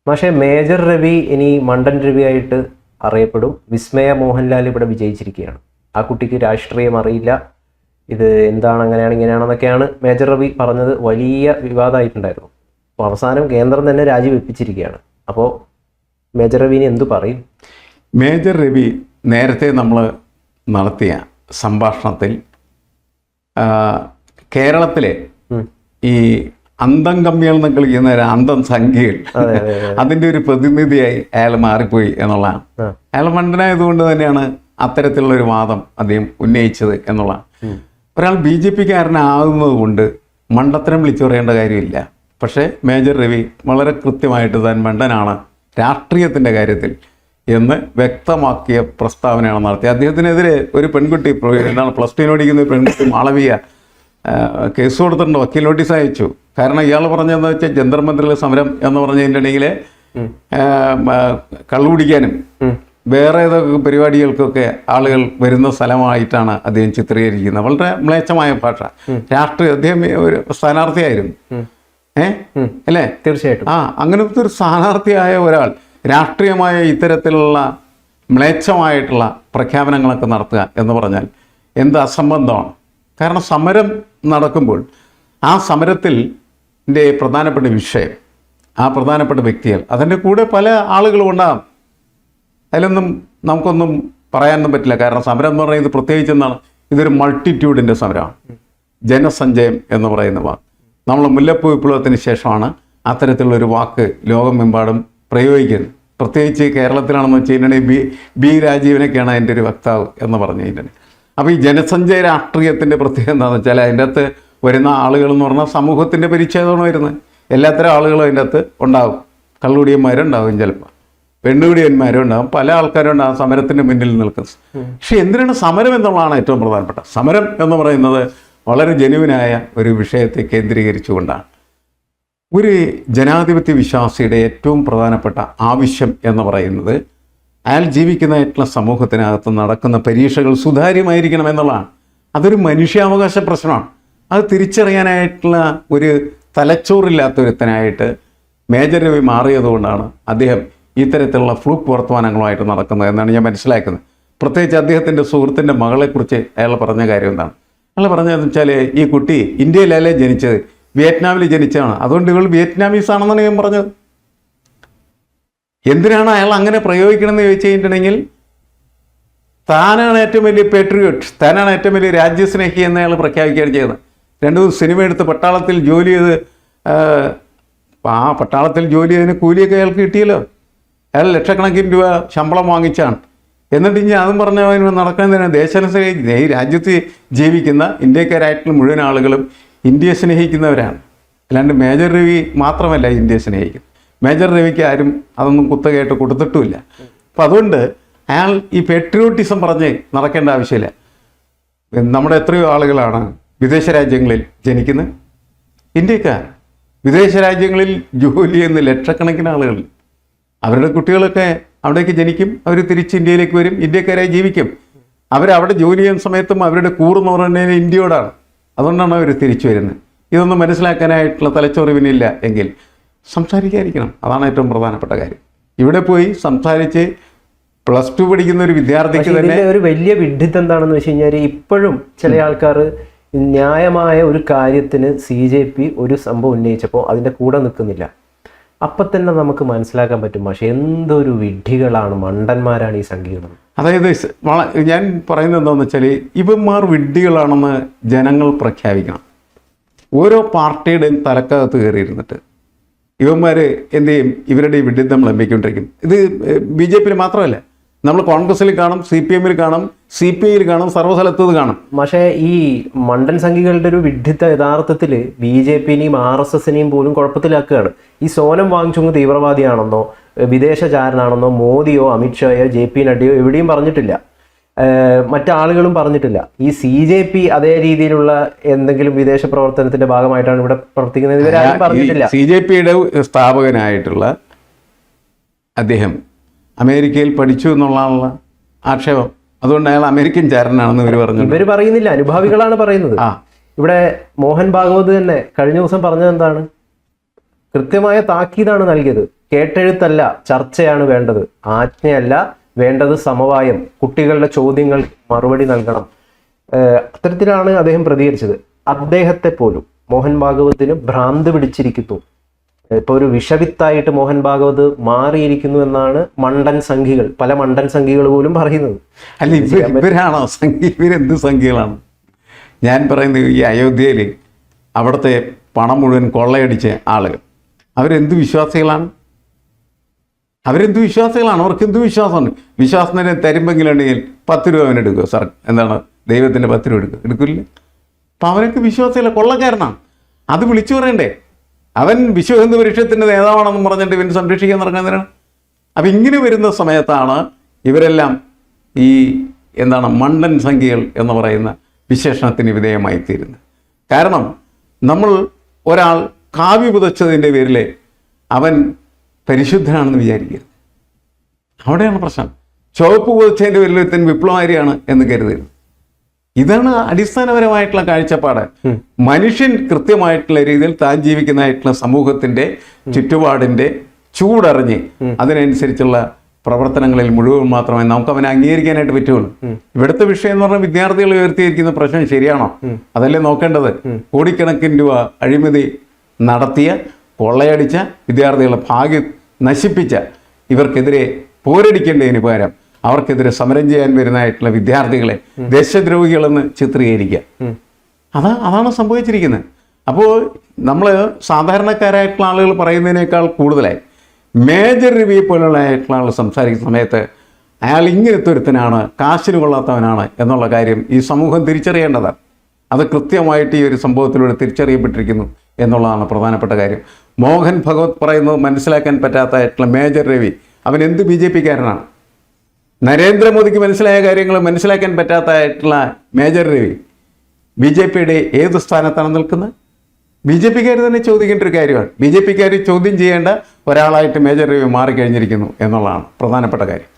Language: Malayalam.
പക്ഷേ മേജർ രവി ഇനി മണ്ടൻ രവി ആയിട്ട് അറിയപ്പെടും. വിസ്മയ മോഹൻലാൽ ഇവിടെ വിജയിച്ചിരിക്കുകയാണ്. ആ കുട്ടിക്ക് രാഷ്ട്രീയം അറിയില്ല, ഇത് എന്താണ് അങ്ങനെയാണ് ഇങ്ങനെയാണെന്നൊക്കെയാണ് മേജർ രവി പറഞ്ഞത്. വലിയ വിവാദമായിട്ടുണ്ടായിരുന്നു. അപ്പോൾ അവസാനം കേന്ദ്രം തന്നെ രാജിവെപ്പിച്ചിരിക്കുകയാണ്. അപ്പോൾ മേജർ രവിനെ എന്തു പറയും? മേജർ രവി നേരത്തെ നമ്മൾ നടത്തിയ സംഭാഷണത്തിൽ കേരളത്തിലെ ഈ അന്തം കമ്മികൾ കളിക്കുന്ന അന്തം സംഖ്യകൾ അതിൻ്റെ ഒരു പ്രതിനിധിയായി അയാൾ മാറിപ്പോയി എന്നുള്ളതാണ്. അയാൾ മണ്ടനായതുകൊണ്ട് തന്നെയാണ് അത്തരത്തിലുള്ളൊരു വാദം അദ്ദേഹം ഉന്നയിച്ചത് എന്നുള്ളതാണ്. ഒരാൾ BJP-കാരനാകുന്നത് കൊണ്ട് മണ്ടത്തരം വിളിച്ചു പറയേണ്ട കാര്യമില്ല. പക്ഷേ മേജർ രവി വളരെ കൃത്യമായിട്ട് താൻ മണ്ടനാണ് രാഷ്ട്രീയത്തിൻ്റെ കാര്യത്തിൽ എന്ന് വ്യക്തമാക്കിയ പ്രസ്താവനയാണ് നടത്തിയത്. അദ്ദേഹത്തിനെതിരെ ഒരു പെൺകുട്ടി എന്താണ് +2 പഠിക്കുന്ന ഒരു പെൺകുട്ടി മാളവിക കേസ് കൊടുത്തിട്ടുണ്ട്, വക്കീൽ നോട്ടീസ് അയച്ചു. കാരണം ഇയാൾ പറഞ്ഞതെന്ന് വെച്ചാൽ ജന്തർ മന്ദിറിലെ സമരം എന്ന് പറഞ്ഞതിൻ്റെ ഇടയിൽ കള്ളുപിടിക്കാനും വേറെ ഏതൊക്കെ പരിപാടികൾക്കൊക്കെ ആളുകൾ വരുന്ന സ്ഥലമായിട്ടാണ് അദ്ദേഹം ചിത്രീകരിക്കുന്നത്. വളരെ മ്ലേച്ഛമായ ഭാഷ. രാഷ്ട്രീയ അദ്ദേഹം ഒരു സ്ഥാനാർത്ഥിയായിരുന്നു, അല്ലേ? തീർച്ചയായിട്ടും. അങ്ങനത്തെ ഒരു സ്ഥാനാർത്ഥിയായ ഒരാൾ രാഷ്ട്രീയമായ ഇത്തരത്തിലുള്ള മ്ലേച്ഛമായിട്ടുള്ള പ്രഖ്യാപനങ്ങളൊക്കെ നടത്തുക എന്ന് പറഞ്ഞാൽ എന്ത് അസംബന്ധമാണ്. കാരണം സമരം നടക്കുമ്പോൾ ആ സമരത്തിൻ്റെ പ്രധാനപ്പെട്ട വിഷയം, ആ പ്രധാനപ്പെട്ട വ്യക്തികൾ, അതിൻ്റെ കൂടെ പല ആളുകളും ഉണ്ടാകും. അതിലൊന്നും നമുക്കൊന്നും പറയാനൊന്നും പറ്റില്ല. കാരണം സമരം എന്ന് പറയുന്നത് പ്രത്യേകിച്ച് എന്താണ്, ഇതൊരു മൾട്ടിറ്റ്യൂഡിൻ്റെ സമരമാണ്. ജനസഞ്ചയം എന്ന് പറയുന്ന വാക്ക് നമ്മൾ മുല്ലപ്പൂ വിപ്ലവത്തിന് ശേഷമാണ് അത്തരത്തിലുള്ളൊരു വാക്ക് ലോകമെമ്പാടും പ്രയോഗിക്കുന്നത്. പ്രത്യേകിച്ച് കേരളത്തിലാണെന്ന് വെച്ച് കഴിഞ്ഞിട്ടുണ്ടെങ്കിൽ ബി രാജീവനൊക്കെയാണ് അതിൻ്റെ ഒരു വക്താവ് എന്ന് പറഞ്ഞു കഴിഞ്ഞിട്ടുണ്ടെങ്കിൽ. അപ്പോൾ ഈ ജനസഞ്ചയ രാഷ്ട്രീയത്തിൻ്റെ പ്രത്യേകത എന്താണെന്ന് വെച്ചാൽ അതിൻ്റെ അകത്ത് വരുന്ന ആളുകൾ എന്ന് പറഞ്ഞാൽ സമൂഹത്തിൻ്റെ പരിച്ഛേദമാണ് വരുന്നത്. എല്ലാത്തരം ആളുകളും അതിൻ്റെ അകത്ത് ഉണ്ടാകും. കള്ളുകുടിയന്മാരുണ്ടാകും, ചിലപ്പോൾ പെണ്ണുകുടിയന്മാരും ഉണ്ടാകും, പല ആൾക്കാരും ഉണ്ടാകും സമരത്തിൻ്റെ മുന്നിൽ നിൽക്കുന്നത്. പക്ഷേ എന്തിനാണ് സമരം എന്നുള്ളതാണ് ഏറ്റവും പ്രധാനപ്പെട്ട. സമരം എന്ന് പറയുന്നത് വളരെ ജനുവിനായ ഒരു വിഷയത്തെ കേന്ദ്രീകരിച്ചുകൊണ്ടാണ്. ഒരു ജനാധിപത്യ വിശ്വാസിയുടെ ഏറ്റവും പ്രധാനപ്പെട്ട ആവശ്യം എന്ന് പറയുന്നത് അയാൾ ജീവിക്കുന്നതായിട്ടുള്ള സമൂഹത്തിനകത്ത് നടക്കുന്ന പരീക്ഷകൾ സുതാര്യമായിരിക്കണം എന്നുള്ളതാണ്. അതൊരു മനുഷ്യാവകാശ പ്രശ്നമാണ്. അത് തിരിച്ചറിയാനായിട്ടുള്ള ഒരു തലച്ചോറില്ലാത്തൊരുത്തനായിട്ട് മേജർ രവി മാറിയതുകൊണ്ടാണ് അദ്ദേഹം ഇത്തരത്തിലുള്ള ഫ്ലൂക്ക് വർത്തമാനങ്ങളുമായിട്ട് നടക്കുന്നത് എന്നാണ് ഞാൻ മനസ്സിലാക്കുന്നത്. പ്രത്യേകിച്ച് അദ്ദേഹത്തിൻ്റെ സുഹൃത്തിൻ്റെ മകളെക്കുറിച്ച് അയാൾ പറഞ്ഞ കാര്യം എന്താണ്? അയാൾ പറഞ്ഞതെന്ന് വെച്ചാൽ ഈ കുട്ടി ഇന്ത്യയിലല്ലേ ജനിച്ചത്, വിയറ്റ്നാമിൽ ജനിച്ചതാണ്, അതുകൊണ്ട് ഇവൾ വിയറ്റ്നാമീസ് ആണെന്നാണ് ഞാൻ പറഞ്ഞത്. എന്തിനാണ് അയാൾ അങ്ങനെ പ്രയോഗിക്കണമെന്ന് ചോദിച്ചു കഴിഞ്ഞിട്ടുണ്ടെങ്കിൽ താനാണ് ഏറ്റവും വലിയ പേട്രിയോട്ട്, താനാണ് ഏറ്റവും വലിയ രാജ്യസ്നേഹി എന്ന് അയാൾ പ്രഖ്യാപിക്കുകയാണ് ചെയ്യുന്നത്. 2 സിനിമ എടുത്ത് പട്ടാളത്തിൽ ജോലി ചെയ്ത് ആ പട്ടാളത്തിൽ ജോലി ചെയ്തതിന് കൂലിയൊക്കെ അയാൾക്ക് കിട്ടിയല്ലോ. അയാൾ ലക്ഷക്കണക്കിന് രൂപ ശമ്പളം വാങ്ങിച്ചാണ്. എന്നിട്ട് ഇനി അതും പറഞ്ഞ നടക്കുന്നതിന് ദേശാനുസരിച്ച് ഈ രാജ്യത്ത് ജീവിക്കുന്ന ഇന്ത്യക്കാരായിട്ടുള്ള മുഴുവൻ ആളുകളും ഇന്ത്യയെ സ്നേഹിക്കുന്നവരാണ്. അല്ലാണ്ട് മേജർ രവി മാത്രമല്ല ഇന്ത്യയെ സ്നേഹിക്കുന്നത്. മേജർ രവിക്ക് ആരും അതൊന്നും കുത്തകയായിട്ട് കൊടുത്തിട്ടുമില്ല. അപ്പം അതുകൊണ്ട് അയാൾ ഈ പെട്രിയോട്ടിസം പറഞ്ഞ് നടക്കേണ്ട ആവശ്യമില്ല. നമ്മുടെ എത്രയോ ആളുകളാണ് വിദേശ രാജ്യങ്ങളിൽ ജനിക്കുന്നത്, ഇന്ത്യക്കാർ വിദേശ രാജ്യങ്ങളിൽ ജോലി ചെയ്യുന്ന ലക്ഷക്കണക്കിന് ആളുകൾ. അവരുടെ കുട്ടികളൊക്കെ അവിടേക്ക് ജനിക്കും, അവർ തിരിച്ച് ഇന്ത്യയിലേക്ക് വരും, ഇന്ത്യക്കാരായി ജീവിക്കും. അവരവിടെ ജോലി ചെയ്യുന്ന സമയത്തും അവരുടെ കൂറെന്ന് പറഞ്ഞാൽ ഇന്ത്യയോടാണ്. അതുകൊണ്ടാണ് അവർ തിരിച്ചു വരുന്നത്. ഇതൊന്നും മനസ്സിലാക്കാനായിട്ടുള്ള തലച്ചോറിവിനില്ല എങ്കിൽ സംസാരിക്കാതിരിക്കണം. അതാണ് ഏറ്റവും പ്രധാനപ്പെട്ട കാര്യം. ഇവിടെ പോയി സംസാരിച്ച് +2 പഠിക്കുന്ന ഒരു വിദ്യാർത്ഥിക്ക് തന്നെ ഒരു വലിയ വിഡ്ഢിത്തം എന്താണെന്ന് വെച്ച് കഴിഞ്ഞാൽ ഇപ്പോഴും ചില ആൾക്കാർ ന്യായമായ ഒരു കാര്യത്തിന് CJP ഒരു സംഭവം ഉന്നയിച്ചപ്പോൾ അതിൻ്റെ കൂടെ നിൽക്കുന്നില്ല. അപ്പം തന്നെ നമുക്ക് മനസ്സിലാക്കാൻ പറ്റും പക്ഷേ എന്തൊരു വിഡ്ഢികളാണ്, മണ്ടന്മാരാണ് ഈ സംഘീകരണം. അതായത് ഞാൻ പറയുന്നത് എന്താണെന്ന് വെച്ചാൽ ഇവന്മാർ വിഡ്ഢികളാണെന്ന് ജനങ്ങൾ പ്രഖ്യാപിക്കണം. ഓരോ പാർട്ടിയുടെയും തലക്കകത്ത് കയറിയിരുന്നിട്ട് ഇവന്മാർ എന്ത് ചെയ്യും? ഇവരുടെ ഈ വിഡ്ഢിത്തം ലംബിക്കൊണ്ടിരിക്കും. ഇത് BJP മാത്രമല്ല, നമ്മൾ കോൺഗ്രസിൽ കാണും, CPM-ൽ കാണും, CPI-ൽ കാണും, സർവ്വസ്ഥലത്തും കാണും. പക്ഷേ ഈ മണ്ടൻ സംഘികളുടെ ഒരു വിഡ്ഢിത്തം യഥാർത്ഥത്തിൽ BJP-നെയും RSS-നെയും പോലും കുഴപ്പത്തിലാക്കുകയാണ്. ഈ സോനം വാങ്ചുങ് തീവ്രവാദിയാണെന്നോ വിദേശചാരനാണെന്നോ മോദിയോ അമിത്ഷായോ JP നഡ്ഡയോ എവിടെയും പറഞ്ഞിട്ടില്ല, മറ്റാളുകളും പറഞ്ഞിട്ടില്ല. ഈ CJP അതേ രീതിയിലുള്ള എന്തെങ്കിലും വിദേശ പ്രവർത്തനത്തിന്റെ ഭാഗമായിട്ടാണ് ഇവിടെ പ്രവർത്തിക്കുന്നത് ഇവരാരും പറഞ്ഞിട്ടില്ല. CJP-യുടെ സ്ഥാപകനായിട്ടുള്ള അദ്ദേഹം അമേരിക്കയിൽ പഠിച്ചു എന്നുള്ളതാണുള്ള ആക്ഷേപം. അതുകൊണ്ട് അയാൾ അമേരിക്കൻ ചാരനാണെന്ന് ഇവർ പറഞ്ഞു. ഇവർ പറയുന്നില്ല, അനുഭാവികളാണ് പറയുന്നത്. ഇവിടെ മോഹൻ ഭാഗവത് തന്നെ കഴിഞ്ഞ ദിവസം പറഞ്ഞത് എന്താണ്? കൃത്യമായ താക്കീതാണ് നൽകിയത്. കേട്ടെഴുത്തല്ല, ചർച്ചയാണ് വേണ്ടത്, ആജ്ഞയല്ല വേണ്ടത്, സമവായം, കുട്ടികളുടെ ചോദ്യങ്ങൾ മറുപടി നൽകണം. അത്തരത്തിലാണ് അദ്ദേഹം പ്രതികരിച്ചത്. അദ്ദേഹത്തെ പോലും മോഹൻ ഭാഗവതിന് ഭ്രാന്ത് പിടിച്ചിരിക്കുന്നു, ഇപ്പൊ ഒരു വിഷവിത്തായിട്ട് മോഹൻ ഭാഗവത് മാറിയിരിക്കുന്നു എന്നാണ് പല മണ്ടൻ സംഘികൾ പോലും പറയുന്നത്. അല്ല, ഇവരാണോ ഇവരെന്ത് സംഖ്യകളാണ്? ഞാൻ പറയുന്നത്, ഈ അയോധ്യയിൽ അവിടുത്തെ പണം മുഴുവൻ കൊള്ളയടിച്ച ആളുകൾ അവരെന്ത് വിശ്വാസികളാണ്? അവരെന്ത് വിശ്വാസികളാണ്? അവർക്ക് എന്ത് വിശ്വാസമുണ്ട്? വിശ്വാസത്തിന് തരുമ്പെങ്കിലുണ്ടെങ്കിൽ 10 രൂപ അവനെടുക്കുക, സാർ എന്താണ് ദൈവത്തിൻ്റെ 10 രൂപ എടുക്കില്ല. അപ്പം അവനൊക്കെ വിശ്വാസികളെ കൊള്ളക്കാരനാണ്. അത് വിളിച്ചു പറയണ്ടേ? അവൻ വിശ്വഹിന്ദു പരിഷത്തിൻ്റെ നേതാവാണെന്ന് പറഞ്ഞിട്ട് ഇവൻ സംരക്ഷിക്കാൻ നടക്കുന്നതിനാണ്. അപ്പം ഇങ്ങനെ വരുന്ന സമയത്താണ് ഇവരെല്ലാം ഈ മണ്ടൻ സംഖ്യകൾ എന്ന് പറയുന്ന വിശേഷണത്തിന് വിധേയമായി തീരുന്നത്. കാരണം നമ്മൾ ഒരാൾ കാവ്യ പുതച്ചതിൻ്റെ പേരിൽ അവൻ പരിശുദ്ധനാണെന്ന് വിചാരിക്കരുത്. അവിടെയാണ് പ്രശ്നം. ചുവപ്പ് പുതച്ചതിൻ്റെ പേരിൽ ഒരുത്തൻ വിപ്ലവകാരിയാണ് എന്ന് കരുതരുത്. ഇതാണ് അടിസ്ഥാനപരമായിട്ടുള്ള കാഴ്ചപ്പാട്. മനുഷ്യൻ കൃത്യമായിട്ടുള്ള രീതിയിൽ താൻ ജീവിക്കുന്നതായിട്ടുള്ള സമൂഹത്തിന്റെ ചുറ്റുപാടിന്റെ ചൂടറിഞ്ഞ് അതിനനുസരിച്ചുള്ള പ്രവർത്തനങ്ങളിൽ മുഴുവൻ മാത്രമേ നമുക്ക് അവനെ അംഗീകരിക്കാനായിട്ട് പറ്റുള്ളൂ. ഇവിടുത്തെ വിഷയം എന്ന് പറഞ്ഞാൽ വിദ്യാർത്ഥികൾ ഉയർത്തിയിരിക്കുന്ന പ്രശ്നം ശരിയാണോ? അതല്ലേ നോക്കേണ്ടത്. കോടിക്കണക്കിന് രൂപ അഴിമതി നടത്തിയ, കൊള്ളയടിച്ച, വിദ്യാർത്ഥികളുടെ ഭാഗ്യം നശിപ്പിച്ച ഇവർക്കെതിരെ പോരടിക്കേണ്ടതിന് പകരം അവർക്കെതിരെ സമരം ചെയ്യാൻ വരുന്നതായിട്ടുള്ള വിദ്യാർത്ഥികളെ ദേശദ്രോഹികളെന്ന് ചിത്രീകരിക്കുക. അതാണ് സംഭവിച്ചിരിക്കുന്നത്. അപ്പോൾ നമ്മൾ സാധാരണക്കാരായിട്ടുള്ള ആളുകൾ പറയുന്നതിനേക്കാൾ കൂടുതലായി മേജർ രവി പോലുള്ള ആയിട്ടുള്ള ആൾ സംസാരിക്കുന്ന സമയത്ത് അയാൾ ഇങ്ങനത്തെ ഒരുത്തനാണ്, കാശിന് കൊള്ളാത്തവനാണ് എന്നുള്ള കാര്യം ഈ സമൂഹം തിരിച്ചറിയേണ്ടതാണ്. അത് കൃത്യമായിട്ട് ഈ ഒരു സംഭവത്തിലൂടെ തിരിച്ചറിയപ്പെട്ടിരിക്കുന്നു എന്നുള്ളതാണ് പ്രധാനപ്പെട്ട കാര്യം. മോഹൻ ഭഗവത് പറയുന്നത് മനസ്സിലാക്കാൻ പറ്റാത്തതായിട്ടുള്ള മേജർ രവി അവൻ എന്ത് BJP-കാരനാണ്? നരേന്ദ്രമോദിക്ക് മനസ്സിലായ കാര്യങ്ങൾ മനസ്സിലാക്കാൻ പറ്റാത്തതായിട്ടുള്ള മേജർ രവി BJP-യുടെ ഏത് സ്ഥാനത്താണ് നിൽക്കുന്നത്? BJP-കാർ തന്നെ ചോദിക്കേണ്ട ഒരു കാര്യമാണ്. BJP-കാർ ചോദ്യം ചെയ്യേണ്ട ഒരാളായിട്ട് മേജർ രവി മാറിക്കഴിഞ്ഞിരിക്കുന്നു എന്നുള്ളതാണ് പ്രധാനപ്പെട്ട കാര്യം.